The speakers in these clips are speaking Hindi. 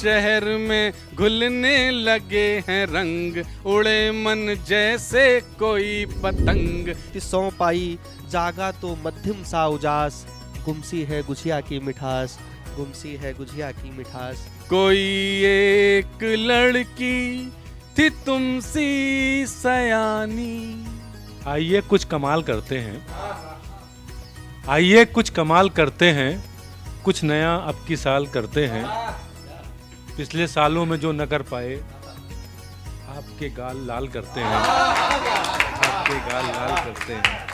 शहर में घुलने लगे हैं रंग, उड़े मन जैसे कोई पतंग। सौ पाई जागा तो मध्यम सा उजास, गुमसी है गुजिया की मिठास, गुमसी है गुजिया की मिठास। कोई एक लड़की थी तुमसी सयानी। आइए कुछ कमाल करते हैं, आइए कुछ कमाल करते हैं, कुछ नया अब की साल करते हैं। पिछले सालों में जो न कर पाए, आपके गाल लाल करते हैं, आपके गाल लाल करते हैं।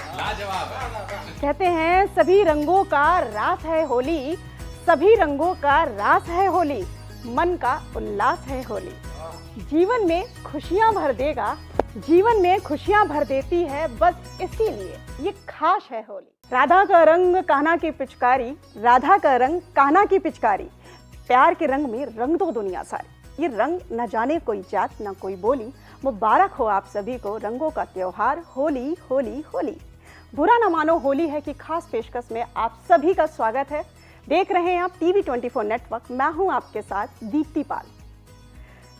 कहते हैं सभी रंगों का रास है होली, सभी रंगों का रास है होली, मन का उल्लास है होली। जीवन में खुशियां भर देगा, जीवन में खुशियां भर देती है, बस इसीलिए ये खास है होली। राधा का रंग कान्हा की पिचकारी, राधा का रंग कान्हा की पिचकारी, प्यार के रंग में रंग दो दुनिया सारी। ये रंग न जाने कोई जात न कोई बोली, मुबारक हो आप सभी को रंगों का त्योहार होली होली होली। बुरा न मानो होली है कि खास पेशकश में आप सभी का स्वागत है। देख रहे हैं आप टीवी 24 नेटवर्क, मैं हूं आपके साथ दीप्ति पाल।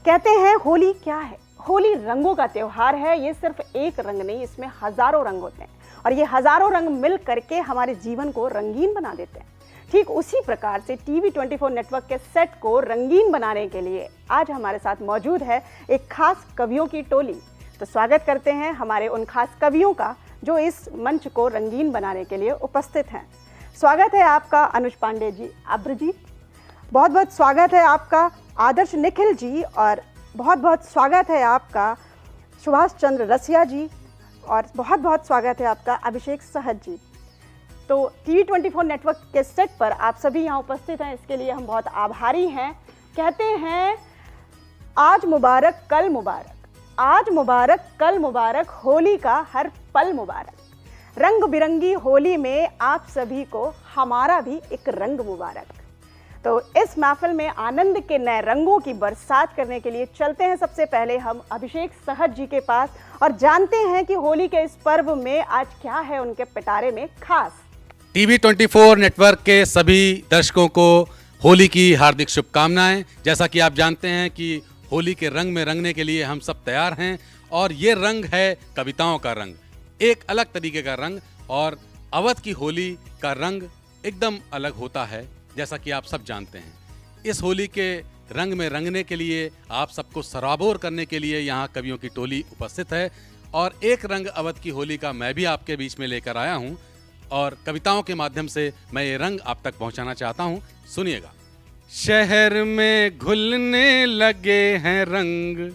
कहते हैं होली क्या है? होली रंगों का त्योहार है। ये सिर्फ एक रंग नहीं, इसमें हजारों रंग होते हैं और ये हजारों रंग मिल करके हमारे जीवन को रंगीन बना देते हैं। ठीक उसी प्रकार से टीवी 24 नेटवर्क के सेट को रंगीन बनाने के लिए आज हमारे साथ मौजूद है एक खास कवियों की टोली। तो स्वागत करते हैं हमारे उन खास कवियों का जो इस मंच को रंगीन बनाने के लिए उपस्थित हैं। स्वागत है आपका अनुज पांडे जी, अब्र जी, बहुत बहुत स्वागत है आपका आदर्श निखिल जी, और बहुत बहुत स्वागत है आपका सुभाष चंद्र रसिया जी, और बहुत बहुत स्वागत है आपका अभिषेक सहज जी। तो टीवी 24 नेटवर्क के सेट पर आप सभी यहाँ उपस्थित हैं, इसके लिए हम बहुत आभारी हैं। कहते हैं आज मुबारक कल मुबारक, आज मुबारक कल मुबारक, होली का हर पल मुबारक। रंग बिरंगी होली में आप सभी को हमारा भी एक रंग मुबारक। तो इस महफिल में आनंद के नए रंगों की बरसात करने के लिए चलते हैं सबसे पहले हम अभिषेक सहज जी के पास और जानते हैं कि होली के इस पर्व में आज क्या है उनके पिटारे में खास। टीवी 24 नेटवर्क के सभी दर्शकों को होली की हार्दिक शुभकामनाएं। जैसा कि आप जानते हैं कि होली के रंग में रंगने के लिए हम सब तैयार हैं और ये रंग है कविताओं का रंग, एक अलग तरीके का रंग। और अवध की होली का रंग एकदम अलग होता है, जैसा कि आप सब जानते हैं। इस होली के रंग में रंगने के लिए, आप सबको सराबोर करने के लिए यहाँ कवियों की टोली उपस्थित है और एक रंग अवध की होली का मैं भी आपके बीच में लेकर आया हूँ और कविताओं के माध्यम से मैं ये रंग आप तक पहुँचाना चाहता हूँ। सुनिएगा। शहर में घुलने लगे हैं रंग,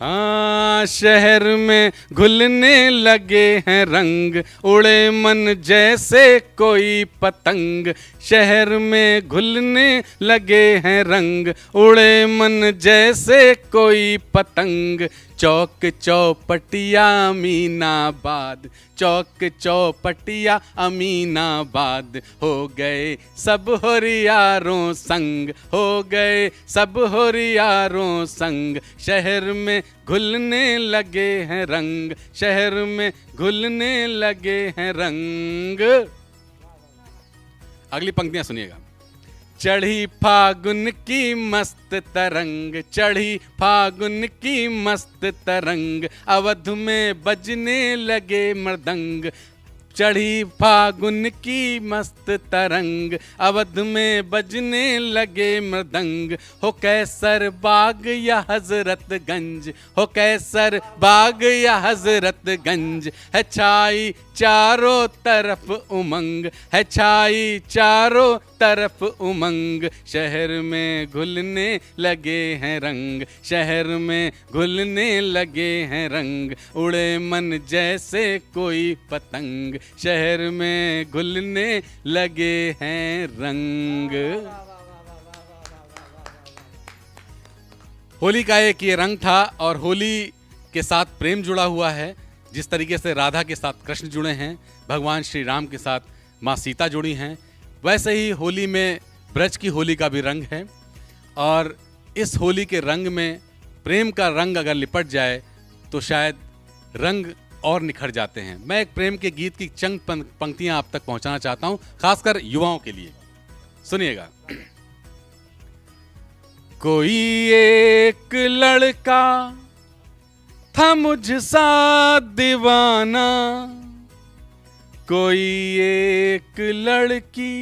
हाँ शहर में घुलने लगे हैं रंग, उड़े मन जैसे कोई पतंग। शहर में घुलने लगे हैं रंग, उड़े मन जैसे कोई पतंग। चौक चौपटिया अमीनाबाद, चौक चौपटिया अमीनाबाद, हो गए सब होरियारों संग, हो गए सब होरियारों संग। शहर में घुलने लगे हैं रंग, शहर में घुलने लगे हैं रंग। अगली पंक्तियां सुनिएगा। चढ़ी फागुन की मस्त तरंग, चढ़ी फागुन की मस्त तरंग, अवध में बजने लगे मृदंग। चढ़ी फागुन की मस्त तरंग, अवध में बजने लगे मृदंग। हो कैसर बाग या हजरतगंज, हो कैसर बाग या हजरतगंज, है छाई चारों तरफ उमंग, है छाई चारों तरफ उमंग। शहर में घुलने लगे हैं रंग, शहर में घुलने लगे हैं रंग, उड़े मन जैसे कोई पतंग। शहर में घुलने लगे हैं रंग। होली का एक ये रंग था और होली के साथ प्रेम जुड़ा हुआ है। जिस तरीके से राधा के साथ कृष्ण जुड़े हैं, भगवान श्री राम के साथ माँ सीता जुड़ी हैं, वैसे ही होली में ब्रज की होली का भी रंग है। और इस होली के रंग में प्रेम का रंग अगर लिपट जाए तो शायद रंग और निखर जाते हैं। मैं एक प्रेम के गीत की चंद पंक्तियां आप तक पहुंचाना चाहता हूं, खासकर युवाओं के लिए। सुनिएगा। कोई एक लड़का था मुझसा दीवाना, कोई एक लड़की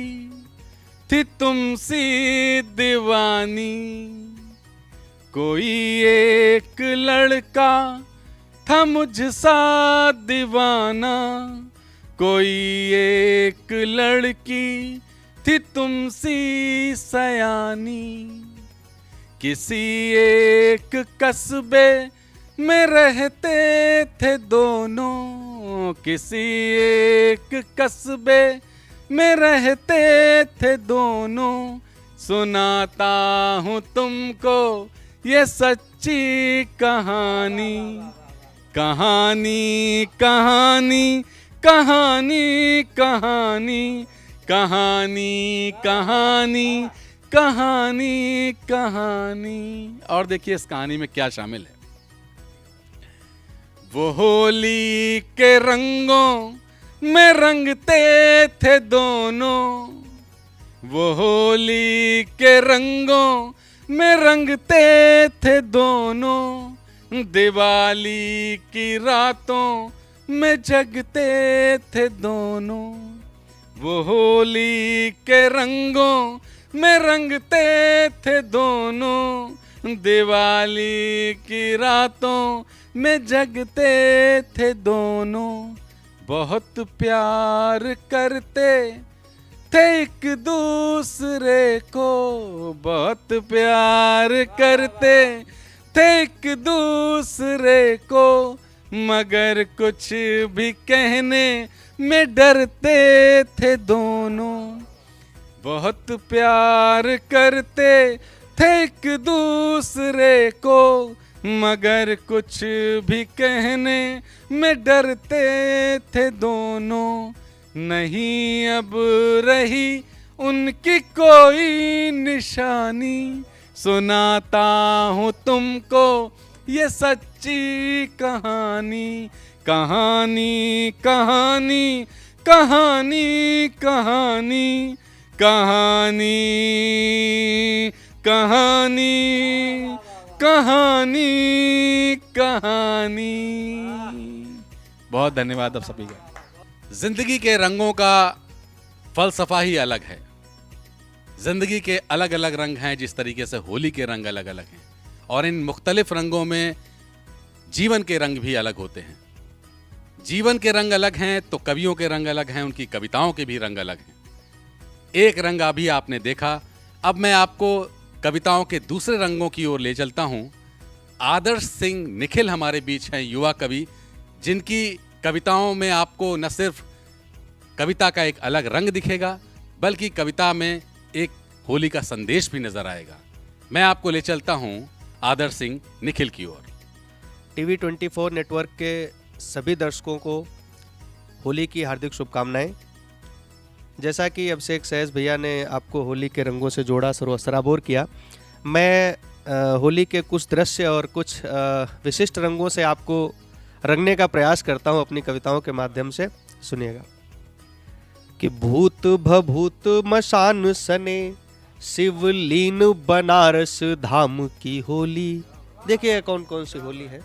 थी तुमसी दीवानी, कोई एक लड़का था मुझसा दीवाना, कोई एक लड़की थी तुमसी सयानी, किसी एक कस्बे में रहते थे दोनों, किसी एक कस्बे में रहते थे दोनों, सुनाता हूँ तुमको ये सच्ची कहानी, कहानी कहानी कहानी कहानी कहानी कहानी कहानी कहानी। और देखिए इस कहानी में क्या शामिल है। वो होली के रंगों में रंगते थे दोनों, वो होली के रंगों में रंगते थे दोनों, दिवाली की रातों में जगते थे दोनों, वो होली के रंगों में रंगते थे दोनों, दिवाली की रातों में जगते थे दोनों, बहुत प्यार करते थे एक दूसरे को, बहुत प्यार करते थे एक दूसरे को, मगर कुछ भी कहने में डरते थे दोनों, बहुत प्यार करते थे एक दूसरे को, मगर कुछ भी कहने में डरते थे दोनों, नहीं अब रही उनकी कोई निशानी, सुनाता हूँ तुमको ये सच्ची कहानी, कहानी कहानी कहानी कहानी कहानी कहानी कहानी कहानी। बहुत धन्यवाद आप सभी का। जिंदगी के रंगों का फलसफा ही अलग है। जिंदगी के अलग अलग रंग हैं, जिस तरीके से होली के रंग अलग अलग हैं, और इन मुख्तलिफ रंगों में जीवन के रंग भी अलग होते हैं। जीवन के रंग अलग हैं तो कवियों के रंग अलग हैं, उनकी कविताओं के भी रंग अलग हैं। एक रंग अभी आपने देखा, अब मैं आपको कविताओं के दूसरे रंगों की ओर ले चलता हूं। आदर्श सिंह निखिल हमारे बीच हैं, युवा कवि, जिनकी कविताओं में आपको न सिर्फ कविता का एक अलग रंग दिखेगा, बल्कि कविता में एक होली का संदेश भी नजर आएगा। मैं आपको ले चलता हूं आदर्श सिंह निखिल की ओर। टीवी 24 नेटवर्क के सभी दर्शकों को होली की हार्दिक शुभकामनाएं। जैसा कि अभिषेक सहज भैया ने आपको होली के रंगों से जोड़ा, सराबोर किया, मैं होली के कुछ दृश्य और कुछ विशिष्ट रंगों से आपको रंगने का प्रयास करता हूं अपनी कविताओं के माध्यम से। सुनिएगा कि भूत भभूत मशान सने शिवलीन बनारस धाम की होली। देखिए कौन कौन सी होली है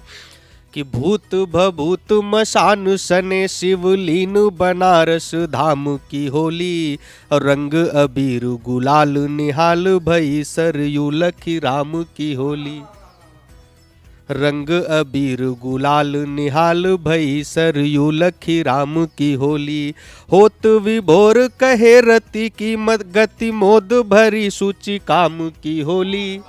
कि भूत भभूत मशान सने शिवलीन बनारस धाम की होली, रंग अबीर गुलाल निहाल भई सरयू लखी राम की होली, रंग अबीर गुलाल निहाल भई सरयू लखी राम की होली, होत विभोर कहे रति की मत गति मोद भरी सूची काम की होली,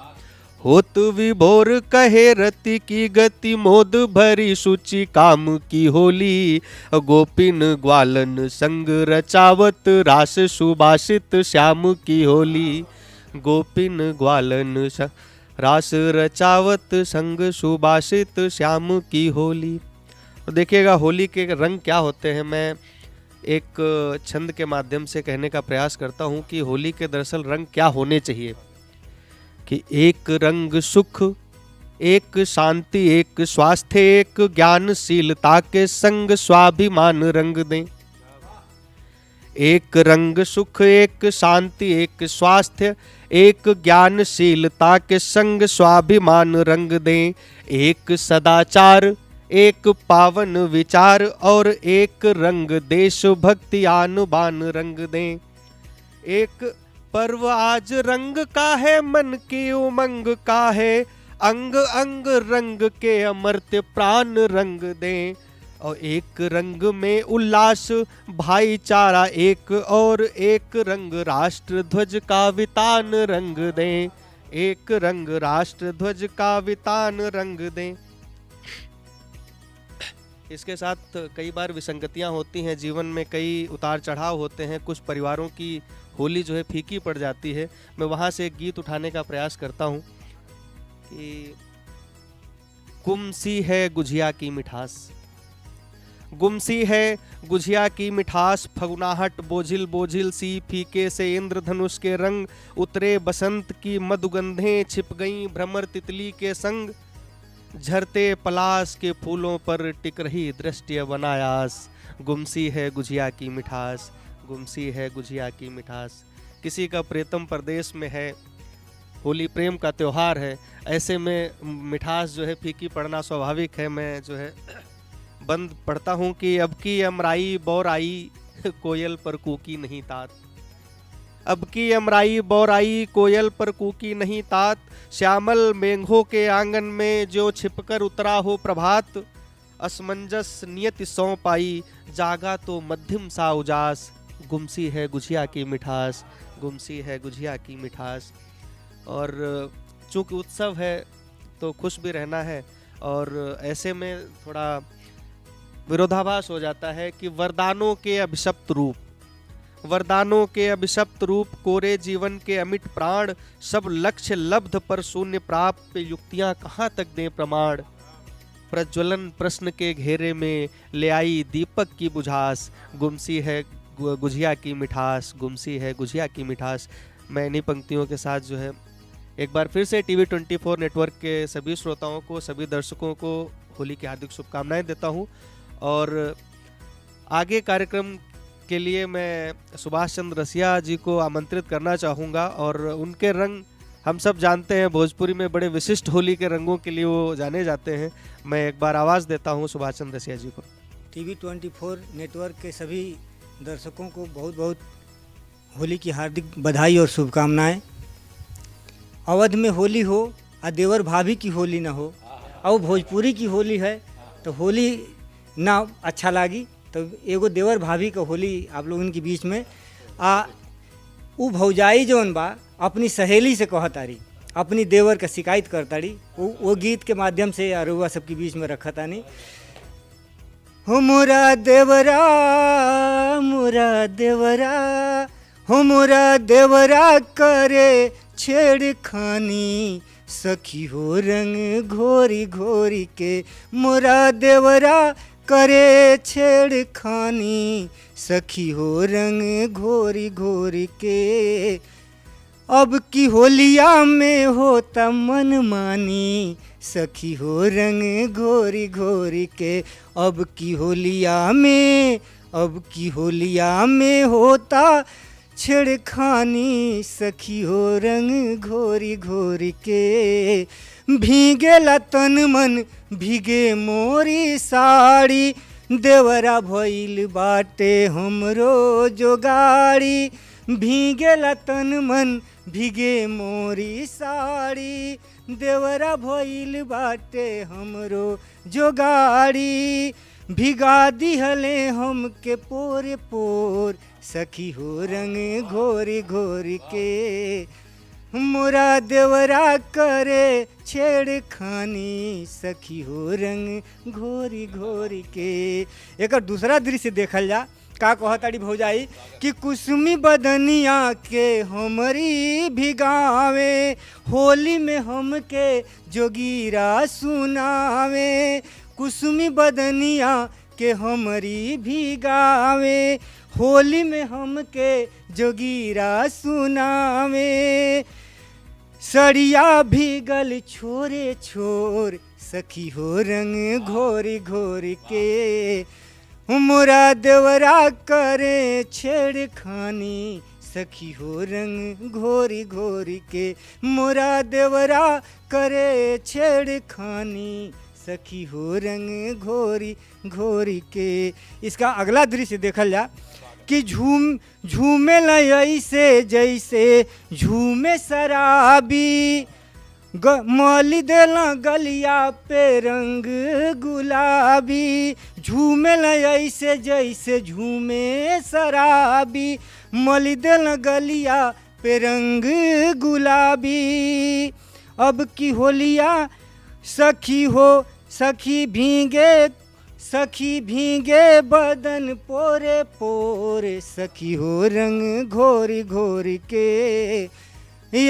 होत विभोर कहे रति की गति मोद भरी सूची काम की होली, गोपिन ग्वालन संग रचावत रास सुभाषित श्याम की होली, गोपिन ग्वालन रास रचावत संग सुभाषित श्याम की होली। तो देखिएगा होली के रंग क्या होते हैं। मैं एक छंद के माध्यम से कहने का प्रयास करता हूँ कि होली के दरअसल रंग क्या होने चाहिए। कि एक रंग सुख, एक शांति, एक स्वास्थ्य, एक ज्ञानशीलता के संग स्वाभिमान रंग दें। एक रंग सुख, एक शांति, एक स्वास्थ्य, एक ज्ञानशीलता के संग स्वाभिमान रंग दें। एक सदाचार, एक पावन विचार और एक रंग देशभक्ति आनुबान रंग दें। एक पर्व आज रंग का है, मन की उमंग का है, अंग अंग रंग के अमर्त्य प्राण रंग दें। और एक रंग में उल्लास भाईचारा एक, और एक रंग राष्ट्र ध्वज का वितान रंग दें। एक रंग राष्ट्र ध्वज का वितान रंग दें। इसके साथ कई बार विसंगतियां होती हैं जीवन में, कई उतार चढ़ाव होते हैं, कुछ परिवारों की होली जो है फीकी पड़ जाती है। मैं वहाँ से एक गीत उठाने का प्रयास करता हूँ कि गुमसी है गुझिया की मिठास, गुमसी है गुझिया की मिठास, फगुनाहट बोझिल बोझिल सी, फीके से इंद्रधनुष के रंग, उतरे बसंत की मधुगंधें, छिप गईं भ्रमर तितली के संग, झरते पलाश के फूलों पर टिक रही दृष्टि बनायास। गुमसी है गुझिया की मिठास, गुमसी है गुझिया की मिठास। किसी का प्रीतम परदेश में है, होली प्रेम का त्योहार है, ऐसे में मिठास जो है फीकी पड़ना स्वाभाविक है। मैं जो है बंद पढ़ता हूँ कि अब की अमराई बौराई, कोयल पर कूकी नहीं तात। अब की अमराई बौराई, कोयल पर कूकी नहीं तात, श्यामल मेघों के आंगन में जो छिपकर उतरा हो प्रभात, असमंजस नियति सौं पाई, जागा तो मध्यम सा उजास। गुमसी है गुझिया की मिठास, गुमसी है गुझिया की मिठास। और चूँकि उत्सव है तो खुश भी रहना है, और ऐसे में थोड़ा विरोधाभास हो जाता है कि वरदानों के अभिशप्त रूप, वरदानों के अभिशप्त रूप, कोरे जीवन के अमिट प्राण, सब लक्ष्य लब्ध पर शून्य प्राप्त, युक्तियां कहाँ तक दें प्रमाण। प्रज्वलन प्रश्न के घेरे में ले आई दीपक की बुझास, गुमसी है गुझिया की मिठास, गुमसी है गुझिया की मिठास। मैं इन्हीं पंक्तियों के साथ जो है एक बार फिर से टीवी 24 नेटवर्क के सभी श्रोताओं को, सभी दर्शकों को होली की हार्दिक शुभकामनाएं देता हूं। और आगे कार्यक्रम के लिए मैं सुभाष चंद्र रसिया जी को आमंत्रित करना चाहूँगा, और उनके रंग हम सब जानते हैं, भोजपुरी में बड़े विशिष्ट होली के रंगों के लिए वो जाने जाते हैं। मैं एक बार आवाज़ देता हूँ सुभाष चंद्र रसिया जी को। टीवी 24 नेटवर्क के सभी दर्शकों को बहुत बहुत होली की हार्दिक बधाई और शुभकामनाएं। अवध में होली हो और देवर भाभी की होली ना हो, और भोजपुरी की होली है तो होली ना अच्छा लागी, तो एगो देवर भाभी का होली आप लोगन के बीच में उ भौजाई जौन बा अपनी सहेली से कहतारी, अपनी देवर का शिकायत करतारी, वो गीत के माध्यम से अरुआ सबके बीच में रखा तानी। हो मोरा देवरा, मोरा देवरा, हो मोरा देवरा करे छेड़खानी, सखी हो रंग घोरी घोरी के, मोरा देवरा करे छेड़खानी, सखी हो रंग घोरी घोरी के। अब की होलिया में होता मन मानी, सखी हो रंग घोरी घोरी के। अब की होलिया में, अब की होलिया में होता छेड़खानी, सखी हो रंग घोरी घोरी के। भीगेला तन मन भीगे मोरी साड़ी, देवरा भइल बाटे हमरो जोगाड़ी। भीगेला तन मन भीगे मोरी साड़ी, देवरा भइल बाटे हमरो जोगाड़ी। भिगा दिहले हमके पोरे पोर, सखी हो रंग घोरी घोरी के। मोरा देवरा करे छेड़खानी, सखी हो रंग घोरी घोरी के। एक दूसरा दृश्य देखल जा, का कहताड़ी भौजाई कि कुसुमी बदनिया के हमरी भिगावे, होली में हमके जोगीरा सुनावे। कुसुमी बदनिया के हमरी भिगावे, होली में हमके जोगीरा सुनावे। सड़िया भीगल छोरे छोर, सखी हो रंग घोरी घोरी के। मोरा देवरा करे छेड़खानी सखी हो रंग घोरी घोरी के, मोरा देवरा करे छेड़खानी सखी हो रंग घोरी घोरी के। इसका अगला दृश्य देखल जा कि झूमे ऐसे जैसे झूमे शराबी, मौली देला गलिया पे रंग गुलाबी, झूमे ऐसे जैसे झूमे शराबी, मौली देला गलिया पे रंग गुलाबी। अब की होलिया सखी हो सखी भीगे बदन पोरे पोरे सखी हो रंग घोरी घोरी के।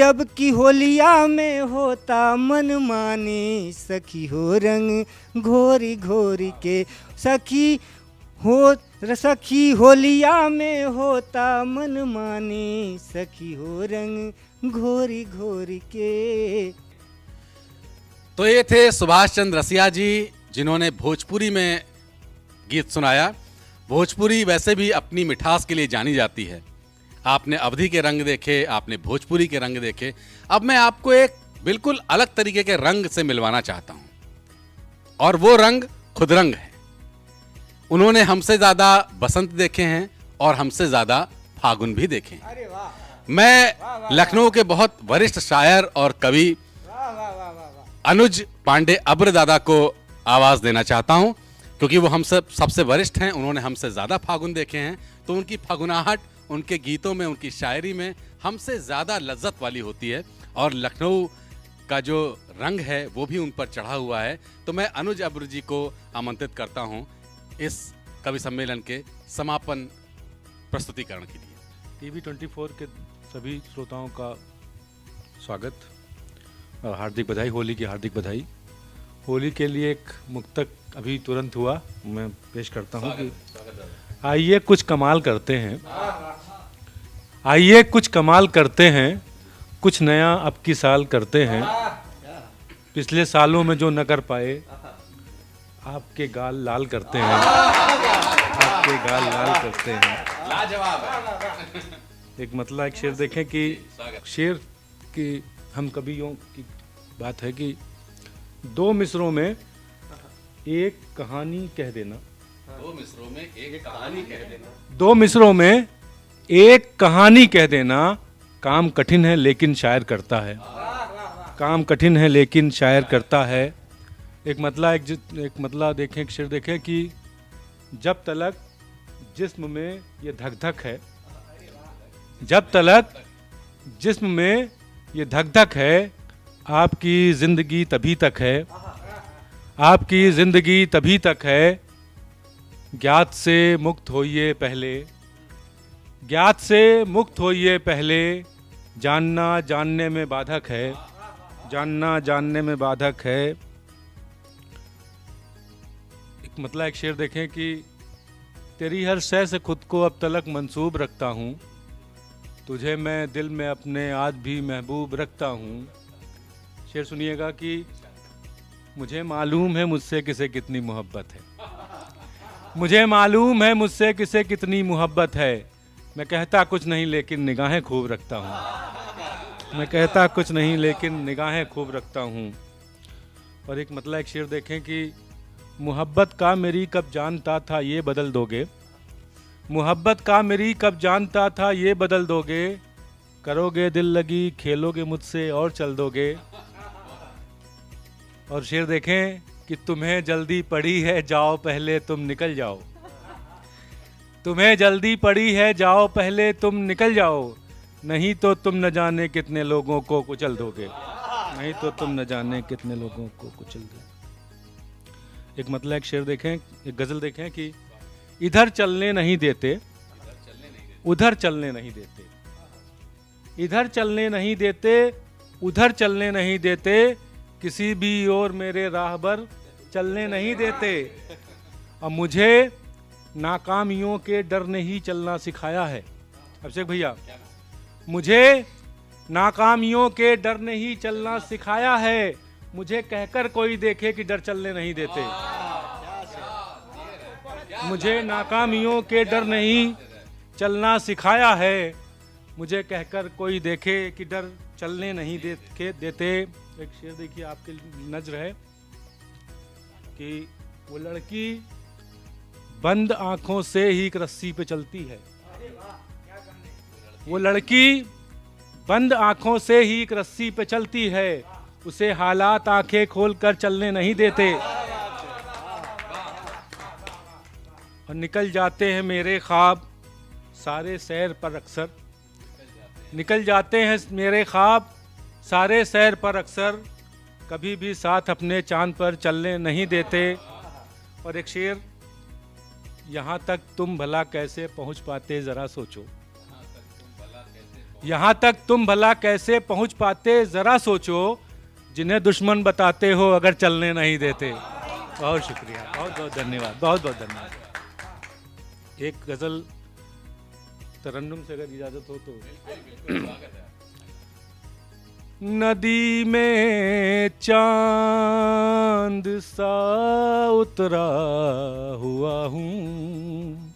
अब की होलिया में होता मनमानी सखी हो रंग घोरी घोरी के, सखी होलिया में होता मनमानी सखी हो रंग घोरी घोरी के। तो ये थे सुभाष चंद्र रसिया जी, जिन्होंने भोजपुरी में गीत सुनाया। भोजपुरी वैसे भी अपनी मिठास के लिए जानी जाती है। आपने अवधी के रंग देखे, आपने भोजपुरी के रंग देखे। अब मैं आपको एक बिल्कुल अलग तरीके के रंग से मिलवाना चाहता हूं, और वो रंग खुदरंग है। उन्होंने हमसे ज्यादा बसंत देखे हैं और हमसे ज्यादा फागुन भी देखे हैं। मैं लखनऊ के बहुत वरिष्ठ शायर और कवि अनुज पांडे अब्र दादा को आवाज देना चाहता हूं, क्योंकि वो हम सबसे वरिष्ठ हैं। उन्होंने हमसे ज्यादा फागुन देखे हैं, तो उनकी फागुनाहट उनके गीतों में, उनकी शायरी में हमसे ज्यादा लज्जत वाली होती है, और लखनऊ का जो रंग है वो भी उन पर चढ़ा हुआ है। तो मैं अनुज अब्र जी को आमंत्रित करता हूं इस कवि सम्मेलन के समापन प्रस्तुतिकरण के लिए। टीवी 24 के सभी श्रोताओं का स्वागत और हार्दिक बधाई, होली की हार्दिक बधाई। होली के लिए एक मुक्तक अभी तुरंत हुआ, मैं पेश करता हूँ कि आइए कुछ कमाल करते हैं, आइए कुछ कमाल करते हैं, कुछ नया अब की साल करते हैं। पिछले सालों में जो न कर पाए आपके गाल लाल करते हैं, आपके गाल लाल करते हैं। लाजवाब है। एक मतलब एक शेर देखें कि शेर की हम कवियों की बात है कि दो मिसरों में एक कहानी कह देना, दो मिसरों में एक कहानी कह देना, दो मिसरों में एक कहानी कह देना, काम कठिन है लेकिन शायर करता है, काम कठिन है लेकिन शायर करता है। एक मतलब देखें, एक शेर देखें कि जब तलक जिस्म में ये धक धक है, जब तलक जिस्म में ये धक धक है, आपकी जिंदगी तभी तक है, आपकी जिंदगी तभी तक है। ज्ञात से मुक्त होइए पहले, ज्ञात से मुक्त होइए पहले, जानना जानने में बाधक है, जानना जानने में बाधक है। एक मतलब एक शेर देखें कि तेरी हर शय से खुद को अब तलक मंसूब रखता हूँ, तुझे मैं दिल में अपने आज भी महबूब रखता हूँ। शेर सुनिएगा कि मुझे मालूम है मुझसे किसे कितनी मोहब्बत है, मुझे मालूम है मुझसे किसे कितनी मोहब्बत है। मैं कहता कुछ नहीं लेकिन निगाहें खूब रखता हूँ, मैं कहता कुछ नहीं लेकिन निगाहें खूब रखता हूँ। और एक मतलब एक शेर देखें कि मोहब्बत का मेरी कब जानता था ये बदल दोगे, मोहब्बत का मेरी कब जानता था ये बदल दोगे, करोगे दिल लगी खेलोगे मुझसे और चल दोगे। और शेर देखें कि तुम्हें जल्दी पड़ी है जाओ पहले तुम निकल जाओ, तुम्हें जल्दी पड़ी है जाओ पहले तुम निकल जाओ, नहीं तो तुम न जाने कितने लोगों को कुचल दोगे, नहीं तो तुम न जाने कितने लोगों को कुचल दोगे। एक मतलब एक शेर देखें, एक गजल देखें कि इधर चलने नहीं देते, उधर चलने नहीं देते, इधर चलने नहीं देते, उधर चलने नहीं देते, किसी भी और मेरे राहबर चलने नहीं देते। अब मुझे नाकामियों के डर ने ही चलना सिखाया है। अभिषेक भैया, मुझे नाकामियों के डर ने ही चलना सिखाया है, मुझे कहकर कोई देखे कि डर चलने नहीं देते। मुझे नाकामियों के डर नहीं चलना सिखाया है। मुझे कहकर कोई देखे कि डर चलने नहीं देते। एक शेर देखिए आपके नजर है कि वो लड़की बंद आंखों से ही एक रस्सी पे चलती है। वो लड़की बंद आंखों से ही एक रस्सी पे चलती है, उसे हालात आंखें खोलकर चलने नहीं देते। और निकल जाते हैं मेरे ख्वाब सारे सैर पर अक्सर, निकल जाते हैं मेरे ख्वाब सारे सैर पर अक्सर, कभी भी साथ अपने चांद पर चलने नहीं देते। और एक शेर, यहाँ तक तुम भला कैसे पहुँच पाते ज़रा सोचो, यहाँ तक तुम भला कैसे पहुँच पाते ज़रा सोचो, जिन्हें दुश्मन बताते हो अगर चलने नहीं देते। बहुत शुक्रिया, बहुत बहुत धन्यवाद, बहुत बहुत धन्यवाद। एक गज़ल तरन्नुम से अगर इजाज़त हो तो। नदी में चांद सा उतरा हुआ हूँ,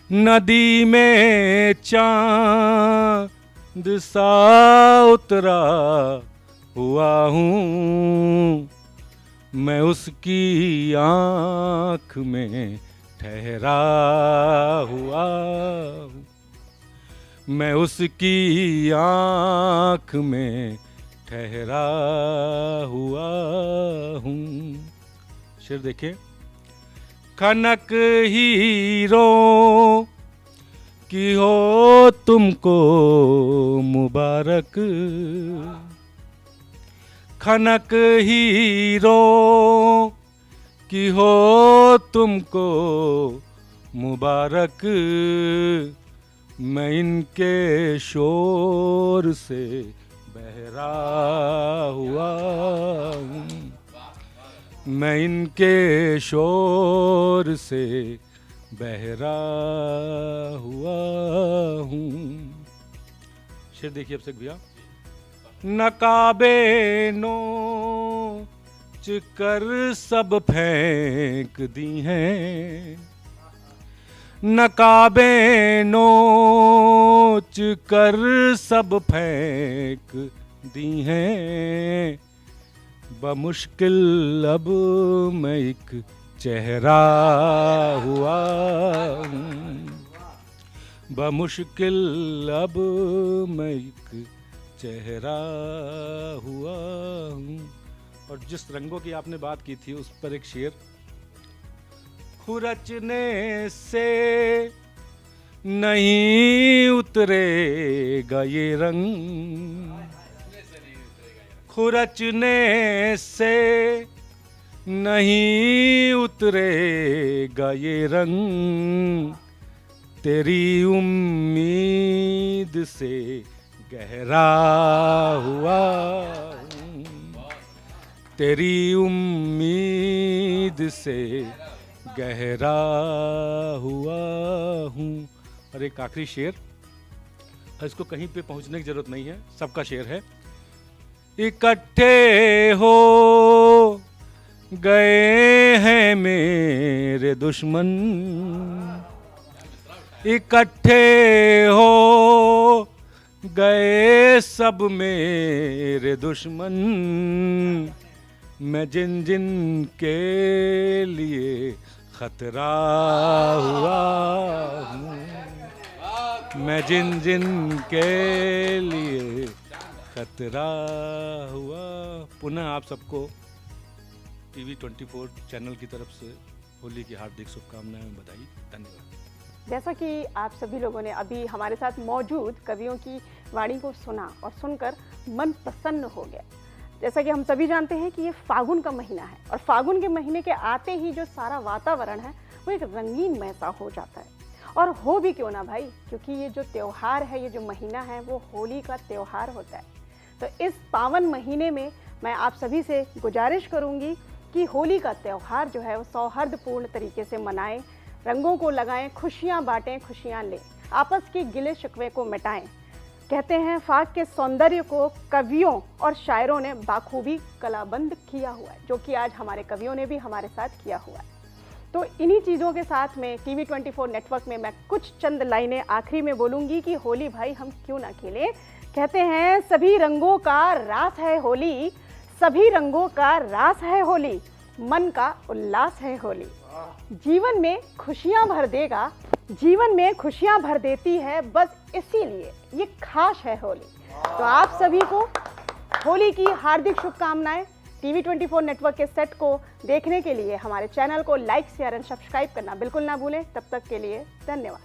नदी में चांद सा उतरा हुआ हूँ, मैं उसकी आँख में ठहरा हुआ हूँ, मैं उसकी आँख में ठहरा हुआ हूँ। शेर देखिए, खनक हीरो की हो तुमको मुबारक, खनक हीरो की हो तुमको मुबारक, मैं इनके शोर से बहरा हुआ हूँ, मैं इनके शोर से बहरा हुआ हूँ। शेर देखिए अब से भैया, नकाबे नोच कर सब फेंक दी हैं, नकाबे नोच कर सब फेंक दी हैं, बमुश्किल अब मैं एक चेहरा हुआ हूँ, बमुश्किल अब मैं एक चेहरा हुआ हूँ। और जिस रंगों की आपने बात की थी उस पर एक शेर, खुरचने से नहीं उतरेगा ये रंग, खुरचने से नहीं उतरेगा ये रंग, तेरी उम्मीद से गहरा हुआ हूँ, तेरी उम्मीद से गहरा हुआ हूँ। और एक आखिरी शेर, इसको कहीं पे पहुँचने की जरूरत नहीं है, सबका शेर है। इकट्ठे हो गए हैं मेरे दुश्मन, इकट्ठे हो गए सब मेरे दुश्मन, मैं जिन जिन के लिए खतरा हुआ हूँ, मैं जिन जिन के लिए खतरा हुआ। पुनः आप सबको टीवी 24 चैनल की तरफ से होली की हार्दिक शुभकामनाएं, बधाई, धन्यवाद। जैसा कि आप सभी लोगों ने अभी हमारे साथ मौजूद कवियों की वाणी को सुना और सुनकर मन प्रसन्न हो गया। जैसा कि हम सभी जानते हैं कि ये फागुन का महीना है और फागुन के महीने के आते ही जो सारा वातावरण है वो एक रंगीन महसा हो जाता है। और हो भी क्यों ना भाई, क्योंकि ये जो त्यौहार है, ये जो महीना है वो होली का त्यौहार होता है। तो इस पावन महीने में मैं आप सभी से गुजारिश करूँगी कि होली का त्यौहार जो है वो सौहार्दपूर्ण तरीके से मनाएं, रंगों को लगाएं, खुशियां बांटें, खुशियां लें, आपस के गिले शिकवे को मिटाएं। कहते हैं फाग के सौंदर्य को कवियों और शायरों ने बाखूबी कलाबंद किया हुआ है, जो कि आज हमारे कवियों ने भी हमारे साथ किया हुआ है। तो इन्हीं चीज़ों के साथ में टीवी 24 नेटवर्क में मैं कुछ चंद लाइनें आखिरी में बोलूँगी कि होली भाई हम क्यों ना खेलें। कहते हैं सभी रंगों का रास है होली, सभी रंगों का रास है होली, मन का उल्लास है होली। जीवन में खुशियाँ भर देगा, जीवन में खुशियाँ भर देती है, बस इसीलिए ये खास है होली। तो आप सभी को होली की हार्दिक शुभकामनाएं। टीवी 24 नेटवर्क के सेट को देखने के लिए हमारे चैनल को लाइक शेयर एंड सब्सक्राइब करना बिल्कुल ना भूलें। तब तक के लिए धन्यवाद।